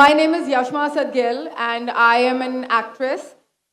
My name is Yashma Asad Gill and I am an actress.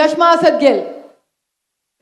Yashma Asad Gill.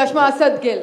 Yashma Asad Gill.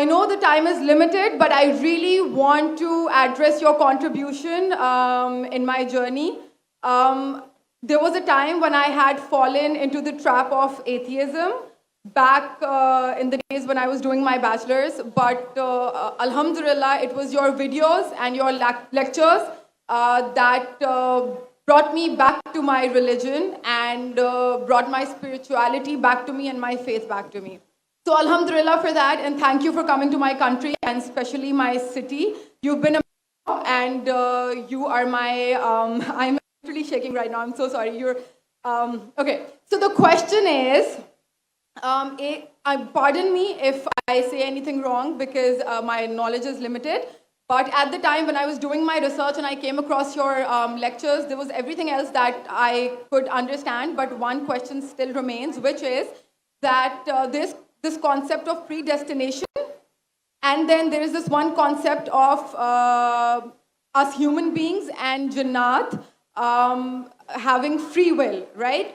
I know the time is limited, but I really want to address your contribution in my journey. There was a time when I had fallen into the trap of atheism back in the days when I was doing my bachelor's, but alhamdulillah, it was your videos and your lectures that brought me back to my religion and brought my spirituality back to me and my faith back to me. So alhamdulillah for that, and thank you for coming to my country and especially my city. You've been and you are my, I'm actually shaking right now, I'm so sorry. You're, okay, so the question is, pardon me if I say anything wrong because my knowledge is limited, but at the time when I was doing my research and I came across your lectures, there was everything else that I could understand, but one question still remains, which is that this concept of predestination, and then there is this one concept of us human beings and Jannat having free will, right?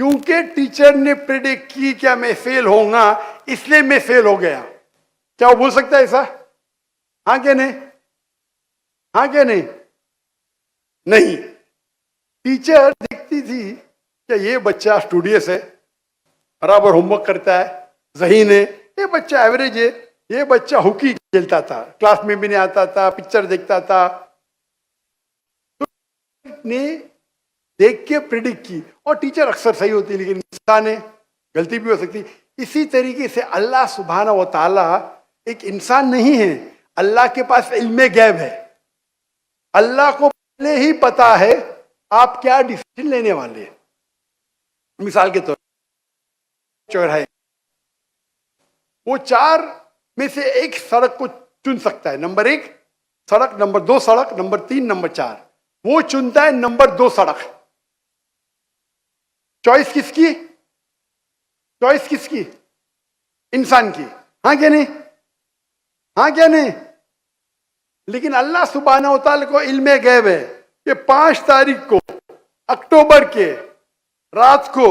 کیونکہ teacher نے predict کی کہ میں فیل ہوں گا اس لیے میں فیل ہو گیا. کیا وہ بول سکتا ہے ایسا؟ ہاں کہ نہیں؟ ہاں کہ نہیں؟ نہیں. ٹیچر دیکھتی تھی کہ یہ بچہ اسٹوڈیس ہے, برابر ہوم ورک کرتا ہے, ذہین ہے, یہ بچہ ایوریج ہے, یہ بچہ ہاکی کھیلتا تھا, کلاس میں بھی نہیں آتا تھا, پکچر دیکھتا تھا. نے دیکھ کے پریڈکٹ کی, اور ٹیچر اکثر صحیح ہوتی لیکن انسان ہے, غلطی بھی ہو سکتی. اسی طریقے سے اللہ سبحانہ و تعالی ایک انسان نہیں ہے, اللہ کے پاس علم غیب ہے. اللہ کو پہلے ہی پتا ہے آپ کیا ڈیسیژن لینے والے ہیں. مثال کے طور پر چوراہے, وہ 4 میں سے ایک سڑک کو چن سکتا ہے, نمبر 1 سڑک, نمبر 2 سڑک, نمبر 3, نمبر 4. وہ چنتا ہے نمبر 2 سڑک. چوائس کس کی؟ چوائس کس کی؟ انسان کی. ہاں کیا نہیں؟ ہاں کیا نہیں؟ لیکن اللہ سبحانہ و تعالی کو علم غیب ہے کہ 5 تاریخ کو اکتوبر کے رات کو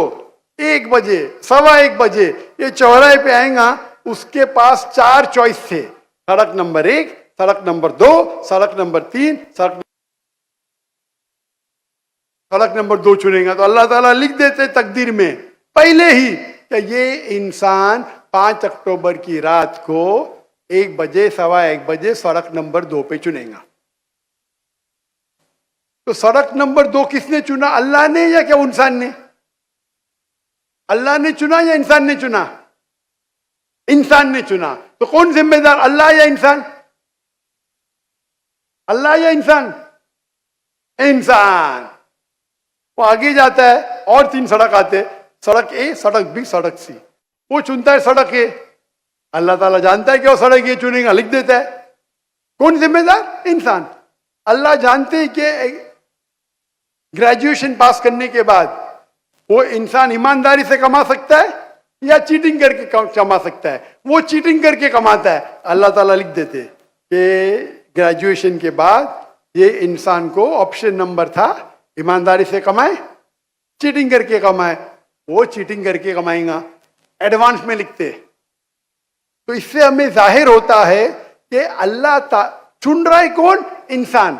1 بجے 1:15 بجے یہ چوراہے پہ آئیں گا. اس کے پاس 4 چوائس تھے, سڑک نمبر 1, سڑک نمبر 2, سڑک نمبر 3, سڑک نمبر 2 چنے گا. تو اللہ تعالیٰ لکھ دیتے تقدیر میں پہلے ہی کہ یہ انسان 5 اکتوبر کی رات کو 1 بجے 1:15 بجے سڑک نمبر 2 پہ چنے گا. تو سڑک نمبر 2 کس نے چنا, اللہ نے یا کیا انسان نے؟ اللہ نے چنا یا انسان نے چنا؟ انسان نے چنا. تو کون ذمہ دار, اللہ یا انسان؟ اللہ یا انسان؟ انسان. وہ آگے جاتا ہے اور 3 سڑک آتے, سڑک اے, سڑک بی, سڑک سی. وہ چنتا ہے سڑک اے, اللہ تعالیٰ جانتا ہے کہ وہ سڑک یہ چنے گا, لکھ دیتا ہے. کون ذمہ دار؟ انسان. اللہ جانتے ہیں کہ گریجویشن پاس کرنے کے بعد وہ انسان ایمانداری سے کما سکتا ہے یا چیٹنگ کر کے کما سکتا ہے. وہ چیٹنگ کر کے کماتا ہے. اللہ تعالیٰ لکھ دیتے کہ گریجویشن کے بعد یہ انسان کو آپشن نمبر تھا, ایمانداری سے کمائے, چیٹنگ کر کے کمائے. وہ چیٹنگ کر کے کمائیں گا, ایڈوانس میں لکھتے. تو اس سے ہمیں ظاہر ہوتا ہے کہ اللہ چن رہا ہے کون؟ انسان.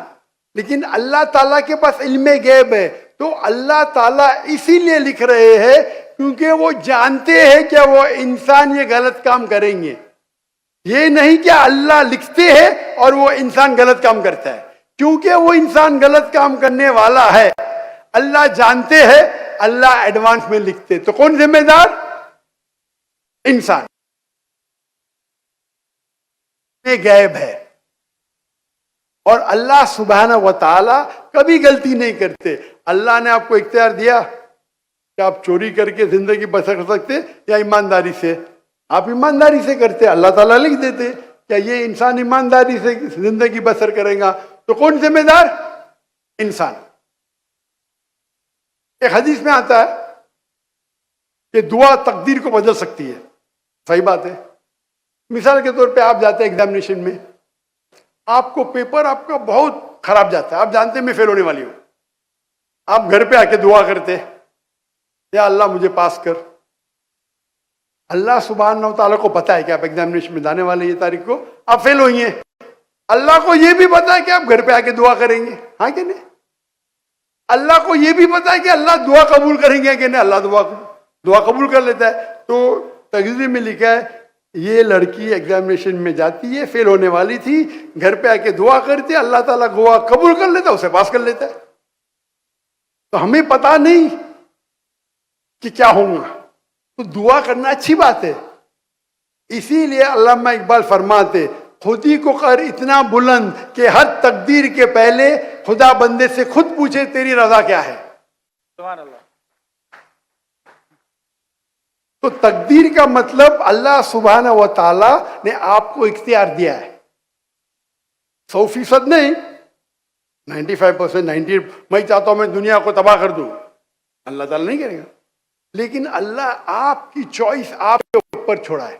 لیکن اللہ تعالیٰ کے پاس علم غیب ہے, تو اللہ تعالیٰ اسی لیے لکھ رہے ہیں کیونکہ وہ جانتے ہیں کہ وہ انسان یہ غلط کام کریں گے. یہ نہیں کہ اللہ لکھتے ہیں اور وہ انسان غلط کام کرتا ہے, کیونکہ وہ انسان غلط کام کرنے والا ہے. اللہ جانتے ہیں, اللہ ایڈوانس میں لکھتے. تو کون ذمہ دار؟ انسان. یہ غیب ہے. اور اللہ سبحانہ و تعالی کبھی غلطی نہیں کرتے. اللہ نے آپ کو اختیار دیا کہ آپ چوری کر کے زندگی بسر کر سکتے یا ایمانداری سے. آپ ایمانداری سے کرتے, اللہ تعالیٰ لکھ دیتے کہ یہ انسان ایمانداری سے زندگی بسر کرے گا. تو کون ذمہ دار؟ انسان. ایک حدیث میں آتا ہے کہ دعا تقدیر کو بدل سکتی ہے. صحیح بات ہے. مثال کے طور پہ آپ جاتے ہیں ایگزامینیشن میں, آپ کو پیپر آپ کا بہت خراب جاتا ہے, آپ جانتے ہیں میں فیل ہونے والی ہوں. آپ گھر پہ آ کے دعا کرتے, یا اللہ مجھے پاس کر. اللہ سبحانہ و تعالیٰ کو پتا ہے کہ آپ ایگزامینیشن میں جانے والے یہ تاریخ کو آپ فیل ہوئی ہیں. اللہ کو یہ بھی پتا ہے کہ آپ گھر پہ آ کے دعا کریں گے. ہاں کہ نہیں؟ اللہ کو یہ بھی پتا ہے کہ اللہ دعا قبول کریں گے کہ نہیں. اللہ دعا قبول کر لیتا ہے. تو تقریر میں لکھا ہے یہ لڑکی ایگزامینیشن میں جاتی ہے, فیل ہونے والی تھی, گھر پہ آ کے دعا کرتی, اللہ تعالیٰ دعا قبول کر لیتا, اسے پاس کر لیتا ہے. تو ہمیں پتا نہیں کہ کیا ہوگا, تو دعا کرنا اچھی بات ہے. اسی لیے علامہ اقبال فرماتے خودی کو کر اتنا بلند کہ ہر تقدیر کے پہلے خدا بندے سے خود پوچھے تیری رضا کیا ہے. سبحان اللہ. تو تقدیر کا مطلب اللہ سبحانہ و تعالی نے آپ کو اختیار دیا ہے. 100% نہیں, 95%, 90. میں چاہتا ہوں میں دنیا کو تباہ کر دوں, اللہ تعالیٰ نہیں کرے گا. لیکن اللہ آپ کی چوائس آپ کے اوپر چھوڑا ہے.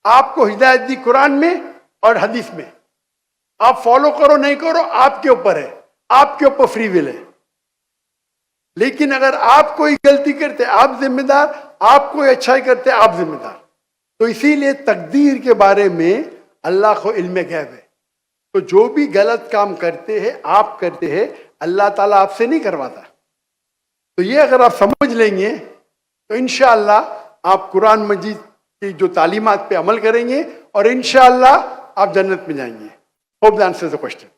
آپ کو ہدایت دی قرآن میں اور حدیث میں, آپ فالو کرو نہیں کرو آپ کے اوپر ہے, آپ کے اوپر فری ول ہے. لیکن اگر آپ کوئی غلطی کرتے آپ ذمہ دار, آپ کوئی اچھائی کرتے آپ ذمہ دار. تو اسی لیے تقدیر کے بارے میں اللہ کو علم غیب ہے. تو جو بھی غلط کام کرتے ہیں آپ کرتے ہیں, اللہ تعالیٰ آپ سے نہیں کرواتا. تو یہ اگر آپ سمجھ لیں گے تو انشاءاللہ آپ قرآن مجید کی جو تعلیمات پہ عمل کریں گے اور انشاءاللہ آپ جنت میں جائیں گے. Hope that answers the question.